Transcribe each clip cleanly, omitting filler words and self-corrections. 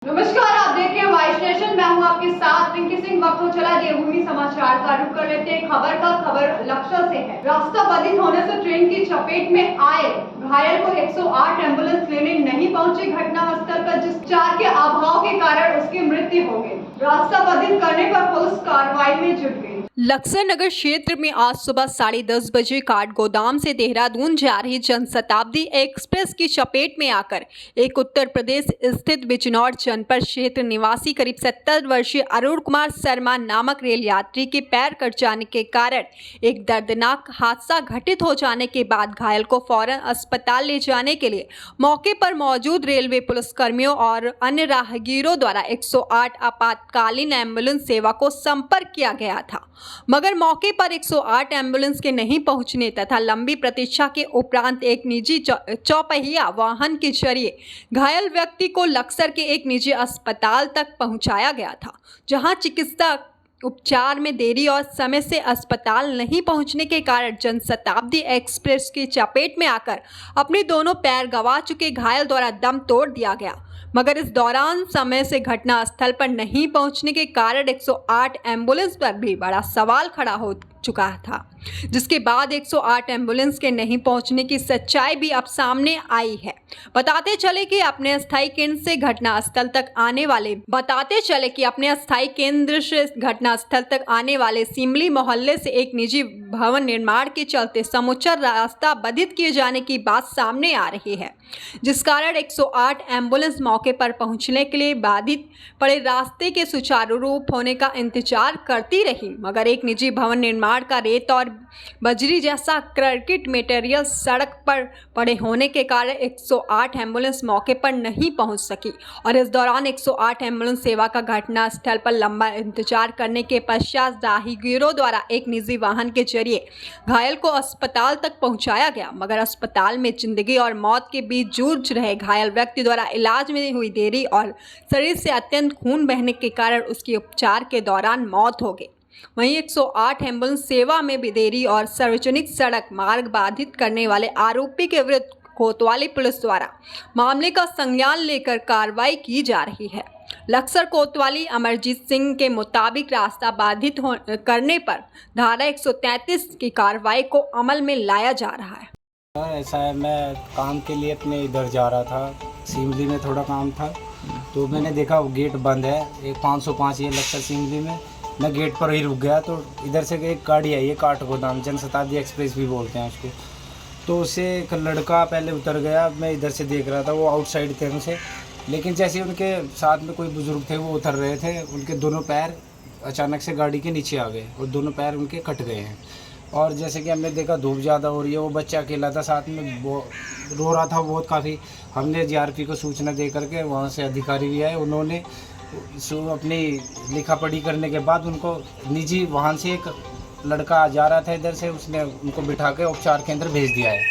नमस्कार, आप देख रहे हैं वाइस नेशन। मैं हूं आपके साथ रिंकी सिंह। वक्त हो चला देवभूमि समाचार का रुख कर लेते हैं। खबर लक्सर से है। रास्ता बाधित होने से ट्रेन की चपेट में आए घायल को 108 एम्बुलेंस लेने नहीं पहुंची घटनास्थल पर, जिस उपचार के अभाव के कारण उसकी मृत्यु हो गई। रास्ता बाधित करने पर पुलिस कार्रवाई में जुट गई। लक्सर नगर क्षेत्र में आज सुबह 10:30 बजे काठगोदाम से देहरादून जा रही जनशताब्दी एक्सप्रेस की चपेट में आकर एक उत्तर प्रदेश स्थित बिजनौर जनपद क्षेत्र निवासी करीब 70 वर्षीय अरुण कुमार शर्मा नामक रेल यात्री के पैर कट जाने के कारण एक दर्दनाक हादसा घटित हो जाने के बाद घायल को फौरन अस्पताल ले जाने के लिए मौके पर मौजूद रेलवे पुलिसकर्मियों और अन्य राहगीरों द्वारा 108 आपातकालीन एम्बुलेंस सेवा को संपर्क किया गया था, मगर मौके पर 108 एम्बुलेंस के नहीं पहुंचने तथा लंबी प्रतीक्षा के उपरांत एक निजी चौपहिया वाहन के जरिए घायल व्यक्ति को लक्सर के एक निजी अस्पताल तक पहुंचाया गया था, जहां चिकित्सा उपचार में देरी और समय से अस्पताल नहीं पहुंचने के कारण जनशताब्दी एक्सप्रेस की चपेट में आकर अपने दोनों पैर गंवा चुके घायल द्वारा दम तोड़ दिया गया। मगर इस दौरान समय से घटनास्थल पर नहीं पहुंचने के कारण 108 एम्बुलेंस पर भी बड़ा सवाल खड़ा हो चुका था, जिसके बाद 108 एम्बुलेंस के नहीं पहुंचने की सच्चाई भी अब सामने आई है। बताते चले कि अपने अस्थायी केंद्र से घटनास्थल तक आने वाले सिमली मोहल्ले से एक निजी भवन निर्माण के चलते समूचा रास्ता बाधित किए जाने की बात सामने आ रही है, जिस कारण 108 एम्बुलेंस मौके पर पहुंचने के लिए बाधित पड़े रास्ते के सुचारू रूप होने का इंतजार करती रही, मगर एक निजी भवन निर्माण का रेत और बजरी जैसा कंक्रीट मटेरियल सड़क पर पड़े होने के कारण 108 एम्बुलेंस मौके पर नहीं पहुंच सकी और इस दौरान 108 एम्बुलेंस सेवा का घटनास्थल पर लंबा इंतजार करने के पश्चात राहगीरों द्वारा एक निजी वाहन के जरिए घायल को अस्पताल तक पहुंचाया गया, मगर अस्पताल में जिंदगी और मौत के बीच जूझ रहे घायल व्यक्ति द्वारा इलाज में हुई देरी और शरीर से अत्यंत खून बहने के कारण उसकी उपचार के दौरान मौत हो गई। वहीं 108 एम्बुलेंस सेवा में भी देरी और सार्वजनिक सड़क मार्ग बाधित करने वाले आरोपी के विरुद्ध कोतवाली पुलिस द्वारा मामले का संज्ञान लेकर कार्रवाई की जा रही है। लक्सर कोतवाली अमरजीत सिंह के मुताबिक रास्ता बाधित करने पर धारा 133 की कार्रवाई को अमल में लाया जा रहा है। ऐसा है, मैं काम के लिए अपने इधर जा रहा था, सिमली में थोड़ा काम था, तो मैंने देखा वो गेट बंद है, एक 505 ये लक्सर सिमली में। मैं गेट पर ही रुक गया तो इधर से एक गाड़ी आई है काठगोदाम, जनशताब्दी एक्सप्रेस भी बोलते हैं उसको, तो उससे एक लड़का पहले उतर गया। मैं इधर से देख रहा था, वो आउटसाइड थे उनसे, लेकिन जैसे उनके साथ में कोई बुजुर्ग थे वो उतर रहे थे, उनके दोनों पैर अचानक से गाड़ी के नीचे आ गए और दोनों पैर उनके कट गए हैं। और जैसे कि हमने देखा धूप ज़्यादा हो रही है, वो बच्चा अकेला था साथ में, वो रो रहा था बहुत काफ़ी। हमने जीआरपी को सूचना दे करके वहाँ से अधिकारी भी आए, उन्होंने अपनी लिखा पढ़ी करने के बाद उनको निजी वाहन से एक लड़का जा रहा था इधर से, उसने उनको बिठा के उपचार केंद्र भेज दिया है।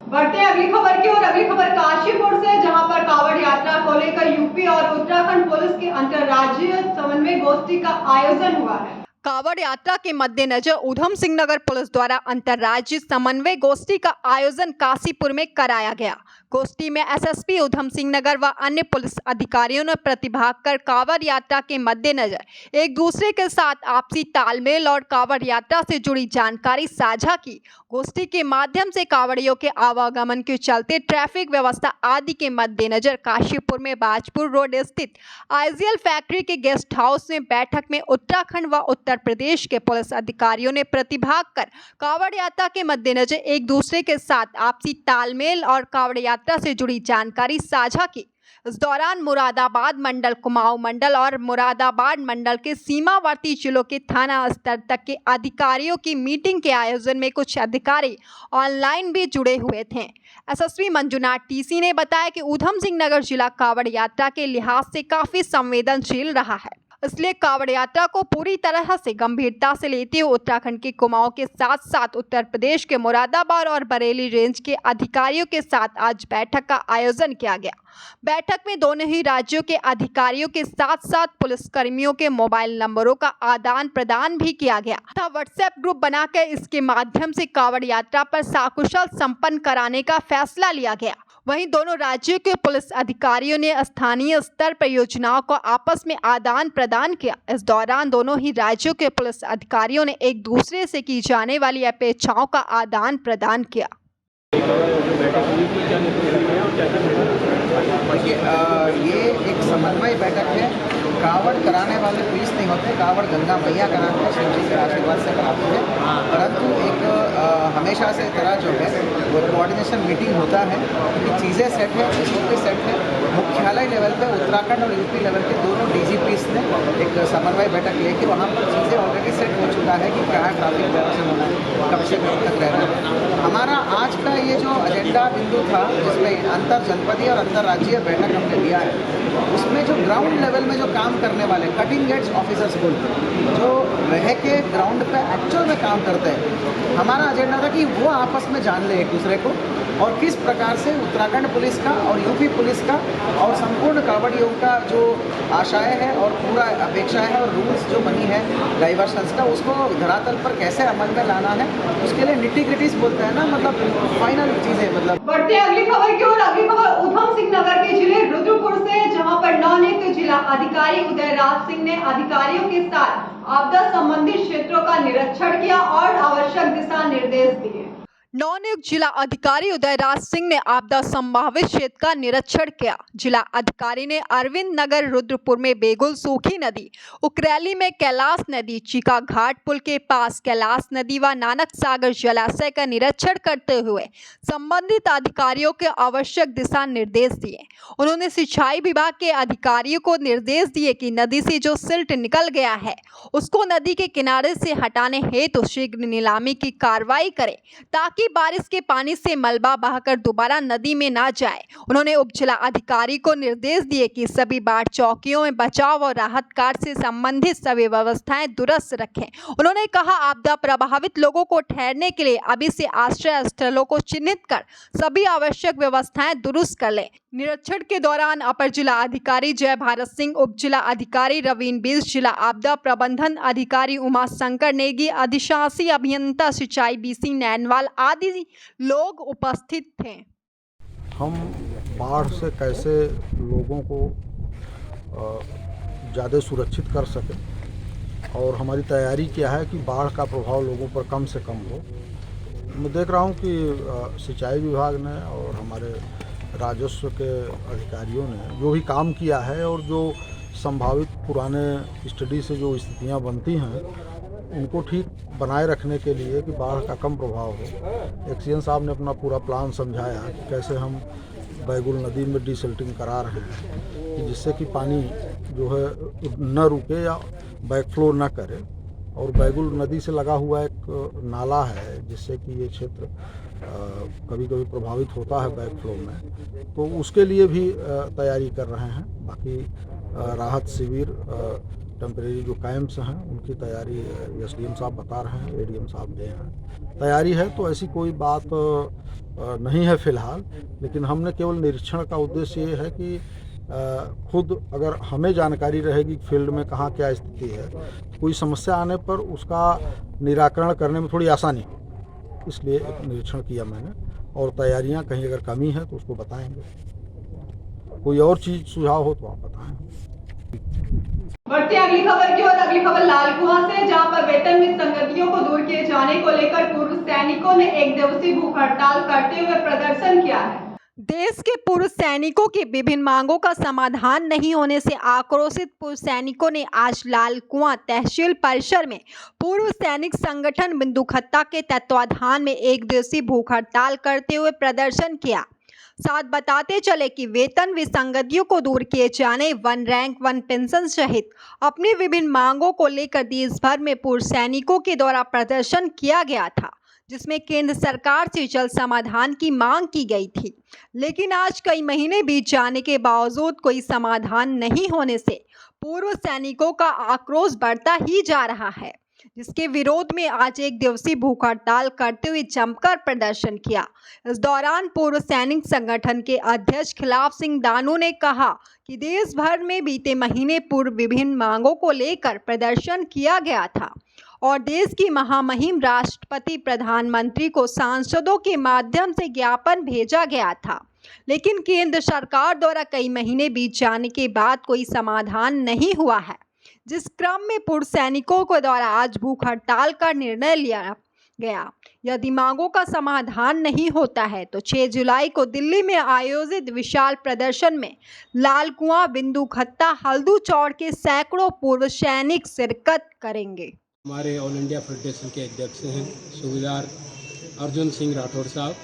बढ़ते हैं अगली खबर की ओर। अगली खबर काशीपुर से, जहां पर कांवड़ यात्रा को लेकर यूपी और उत्तराखंड पुलिस की अंतर्राज्यीय समन्वय गोष्ठी का आयोजन हुआ है। कांवड़ यात्रा के मद्देनजर ऊधम सिंह नगर पुलिस द्वारा अंतर्राज्यीय समन्वय गोष्ठी का आयोजन काशीपुर में कराया गया। गोष्ठी में एसएसपी ऊधम सिंह नगर व अन्य पुलिस अधिकारियों ने प्रतिभाग कर कांवड़ यात्रा के मद्देनजर एक दूसरे के साथ आपसी तालमेल और कांवड़ यात्रा से जुड़ी जानकारी साझा की। गोष्ठी के माध्यम से कांवड़ियों के आवागमन के चलते ट्रैफिक व्यवस्था आदि के मद्देनजर काशीपुर में बाजपुर रोड स्थित आईजीएल फैक्ट्री के गेस्ट हाउस में बैठक में उत्तराखंड व उत्तर प्रदेश के पुलिस अधिकारियों ने प्रतिभाग कर कांवड़ यात्रा के मद्देनजर एक दूसरे के साथ आपसी तालमेल और कांवड़ यात्रा से जुड़ी जानकारी साझा की। इस दौरान मुरादाबाद मंडल, कुमाऊं मंडल और मुरादाबाद मंडल के सीमावर्ती जिलों के थाना स्तर तक के अधिकारियों की मीटिंग के आयोजन में कुछ अधिकारी ऑनलाइन भी जुड़े हुए थे। एसएसपी मंजुनाथ टीसी ने बताया कि ऊधम सिंह नगर जिला कांवड़ यात्रा के लिहाज से काफी संवेदनशील रहा है, इसलिए कांवड़ यात्रा को पूरी तरह से गंभीरता से लेते हुए उत्तराखंड के कुमाऊं के साथ साथ उत्तर प्रदेश के मुरादाबाद और बरेली रेंज के अधिकारियों के साथ आज बैठक का आयोजन किया गया। बैठक में दोनों ही राज्यों के अधिकारियों के साथ साथ पुलिसकर्मियों के मोबाइल नंबरों का आदान प्रदान भी किया गया तथा व्हाट्सएप ग्रुप बनाकर इसके माध्यम से कांवड़ यात्रा पर सकुशल संपन्न कराने का फैसला लिया गया। वहीं दोनों राज्यों के पुलिस अधिकारियों ने स्थानीय स्तर पर योजनाओं को आपस में आदान प्रदान किया। इस दौरान दोनों ही राज्यों के पुलिस अधिकारियों ने एक दूसरे से की जाने वाली अपेक्षाओं का आदान प्रदान किया। ये एक समन्वय बैठक है। कावड़ कराने वाले पुलिस नहीं होते, कावड़ गंगा मैया कराते हैं, शिव जी के आशीर्वाद से कराते हैं। परंतु एक हमेशा से तरह जो है वो कोऑर्डिनेशन मीटिंग होता है कि चीज़ें सेट है, चीज़ों सेट है। मुख्यालय लेवल पे उत्तराखंड और यूपी लेवल के दोनों DGPs ने एक समन्वय बैठक ली कि वहाँ पर चीज़ें ऑलरेडी सेट हो चुका है कि क्या ट्रैफिक डायरेक्शन होना है, कब से कब तक रहना है। हमारा आज का ये जो एजेंडा बिंदु था, जिसमें अंतर जनपदीय और अंतर्राज्यीय बैठक हमने लिया है, उसमें जो ग्राउंड लेवल में जो काम करने वाले कटिंग एज ऑफिसर्स बोलते हैं, जो रह के ग्राउंड पे एक्चुअल में काम करते हैं, हमारा एजेंडा था कि वो आपस में जान ले एक दूसरे को और किस प्रकार से उत्तराखंड पुलिस का और यूपी पुलिस का और संपूर्ण कावड़ियों का जो आशाएं हैं और पूरा अपेक्षाएं हैं और रूल्स जो बनी है डाइवर्शंस का, उसको धरातल पर कैसे अमल में लाना है, उसके लिए निटी-ग्रिटीज बोलते हैं ना, मतलब फाइनल चीज़ें। मतलब बढ़ते हैं अगली खबर की ओर। अगली खबर उधम सिंह नगर के जिले रुद्रपुर से, जहां पर नवनियुक्त जिला अधिकारी उदयराज सिंह ने अधिकारियों के साथ आपदा संबंधित क्षेत्रों का निरीक्षण किया और आवश्यक दिशा निर्देश दिए। नवनियुक्त जिला अधिकारी उदयराज सिंह ने आपदा संभावित क्षेत्र का निरीक्षण किया। जिला अधिकारी ने अरविंद नगर रुद्रपुर में बेगुल सूखी नदी, उकरैली में कैलाश नदी, चीका घाट पुल के पास कैलाश नदी व नानक सागर जलाशय का निरीक्षण करते हुए संबंधित अधिकारियों के आवश्यक दिशा निर्देश दिए। उन्होंने सिंचाई विभाग के अधिकारियों को निर्देश दिए कि नदी से जो सिल्ट निकल गया है उसको नदी के किनारे से हटाने हेतु शीघ्र नीलामी की कार्रवाई करें ताकि बारिश के पानी से मलबा बहकर दोबारा नदी में ना जाए। उन्होंने उप जिला अधिकारी को निर्देश दिए कि सभी बाढ़ चौकियों में बचाव और राहत कार्य से संबंधित सभी व्यवस्थाएं दुरुस्त रखें। उन्होंने कहा आपदा प्रभावित लोगों को ठहरने के लिए अभी से आश्रय स्थलों को चिन्हित कर सभी आवश्यक व्यवस्थाएं दुरुस्त कर लें। निरीक्षण के दौरान अपर जिला अधिकारी जय भारत सिंह, उप जिला अधिकारी रवीन बीस, जिला आपदा प्रबंधन अधिकारी उमा शंकर नेगी, अधिशासी अभियंता सिंचाई BC नैनवाल आदि लोग उपस्थित थे। हम बाढ़ से कैसे लोगों को ज़्यादा सुरक्षित कर सकें और हमारी तैयारी क्या है कि बाढ़ का प्रभाव लोगों पर कम से कम हो। मैं देख रहा हूँ कि सिंचाई विभाग ने और हमारे राजस्व के अधिकारियों ने जो भी काम किया है और जो संभावित पुराने स्टडी से जो स्थितियाँ बनती हैं उनको ठीक बनाए रखने के लिए कि बाढ़ का कम प्रभाव हो। एक्सीएन साहब ने अपना पूरा प्लान समझाया कि कैसे हम बैगुल नदी में डिसिल्टिंग करा रहे हैं कि जिससे कि पानी जो है न रुके या बैकफ्लो न करे। और बैगुल नदी से लगा हुआ एक नाला है जिससे कि ये क्षेत्र कभी कभी प्रभावित होता है बैकफ्लो में, तो उसके लिए भी तैयारी कर रहे हैं। बाकी राहत शिविर टेम्परेरी जो कैंप्स हैं उनकी तैयारी SDM साहब बता रहे हैं, ADM साहब गए हैं। तैयारी है तो ऐसी कोई बात नहीं है फ़िलहाल, लेकिन हमने केवल निरीक्षण का उद्देश्य ये है कि खुद अगर हमें जानकारी रहेगी फील्ड में कहाँ क्या स्थिति है, कोई समस्या आने पर उसका निराकरण करने में थोड़ी आसानी हो, इसलिए एक निरीक्षण किया मैंने। और तैयारियां कहीं अगर कमी है तो उसको बताएंगे। कोई और चीज़ सुझाव हो तो आप बताएं। बढ़ते अगली खबर की ओर। अगली खबर लालकुआं से, जहां पर वेतन विसंगतियों को दूर किए जाने को लेकर पूर्व सैनिकों ने एक दिवसीय भूख हड़ताल करते हुए प्रदर्शन किया है। देश के पूर्व सैनिकों की विभिन्न मांगों का समाधान नहीं होने से आक्रोशित पूर्व सैनिकों ने आज लालकुआं तहसील परिसर में पूर्व सैनिक संगठन बिंदुखत्ता के तत्वाधान में एक दिवसीय भूख हड़ताल करते हुए प्रदर्शन किया। साथ बताते चले कि वेतन विसंगतियों को दूर किए जाने, वन रैंक वन पेंशन सहित अपनी विभिन्न मांगों को लेकर देश भर में पूर्व सैनिकों के द्वारा प्रदर्शन किया गया था, जिसमें केंद्र सरकार से जल्द समाधान की मांग की गई थी। लेकिन आज कई महीने बीत जाने के बावजूद कोई समाधान नहीं होने से पूर्व सैनिकों का आक्रोश बढ़ता ही जा रहा है, जिसके विरोध में आज एक दिवसीय भूख हड़ताल करते हुए जमकर प्रदर्शन किया। इस दौरान पूर्व सैनिक संगठन के अध्यक्ष खिलाफ सिंह दानू ने कहा कि देश भर में बीते महीने पूर्व विभिन्न मांगों को लेकर प्रदर्शन किया गया था और देश की महामहिम राष्ट्रपति प्रधानमंत्री को सांसदों के माध्यम से ज्ञापन भेजा गया था। लेकिन केंद्र सरकार द्वारा कई महीने बीत जाने के बाद कोई समाधान नहीं हुआ है, जिस क्रम में पूर्व सैनिकों के द्वारा आज भूख हड़ताल का निर्णय लिया गया। यदि मांगों का समाधान नहीं होता है तो 6 जुलाई को दिल्ली में आयोजित विशाल प्रदर्शन में लाल कुआं, बिंदु खत्ता, हल्दू चौड़ के सैकड़ों पूर्व सैनिक शिरकत करेंगे। हमारे ऑल इंडिया फेडरेशन के अध्यक्ष हैं सूबेदार अर्जुन सिंह राठौर साहब,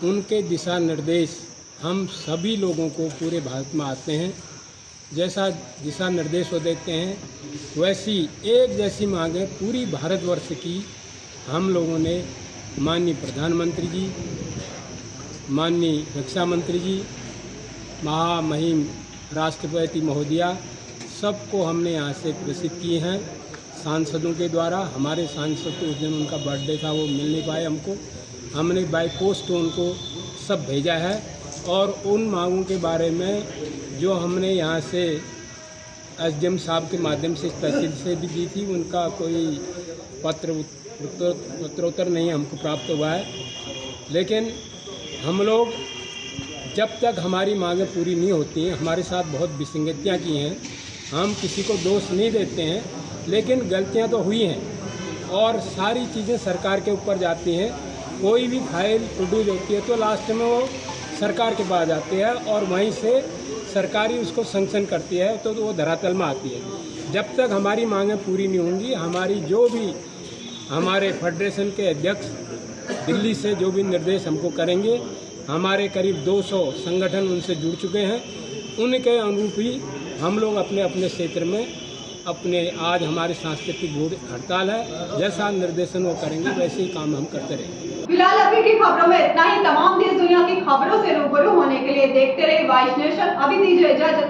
उनके दिशा निर्देश हम सभी लोगों को पूरे भारत में आते हैं। जैसा दिशा निर्देश वो देते हैं वैसी एक जैसी मांगें पूरी भारतवर्ष की हम लोगों ने माननीय प्रधानमंत्री जी, माननीय रक्षा मंत्री जी, महामहिम राष्ट्रपति महोदया, सबको हमने यहाँ से प्रेषित किए हैं। सांसदों के द्वारा, हमारे सांसद तो उस दिन उनका बर्थडे था, वो मिल नहीं पाए हमको, हमने बाय पोस्ट उनको सब भेजा है। और उन मांगों के बारे में जो हमने यहाँ से एसडीएम साहब के माध्यम से तहसील से भी दी थी, उनका कोई उत्तरोत्तर नहीं हमको प्राप्त हुआ है। लेकिन हम लोग जब तक हमारी मांगें पूरी नहीं होती हैं, हमारे साथ बहुत विसंगतियाँ की हैं, हम किसी को दोष नहीं देते हैं, लेकिन गलतियाँ तो हुई हैं और सारी चीज़ें सरकार के ऊपर जाती हैं। कोई भी फाइल प्रोड्यूस होती है तो लास्ट में वो सरकार के पास जाती है और वहीं से सरकारी उसको सैंक्शन करती है तो वो धरातल में आती है। जब तक हमारी मांगें पूरी नहीं होंगी, हमारी जो भी हमारे फेडरेशन के अध्यक्ष दिल्ली से जो भी निर्देश हमको करेंगे, हमारे करीब 200 संगठन उनसे जुड़ चुके हैं, उनके अनुरूप ही हम लोग अपने अपने क्षेत्र में अपने आज हमारी सांस्कृतिक भूख हड़ताल है, जैसा निर्देशन वो करेंगे वैसे ही काम हम करते रहेंगे। फिलहाल अभी की खबरों में इतना ही। तमाम देश दुनिया की खबरों से रूबरू होने के लिए देखते रहिए वाइस नेशन। अभी दीजिए इजाजत।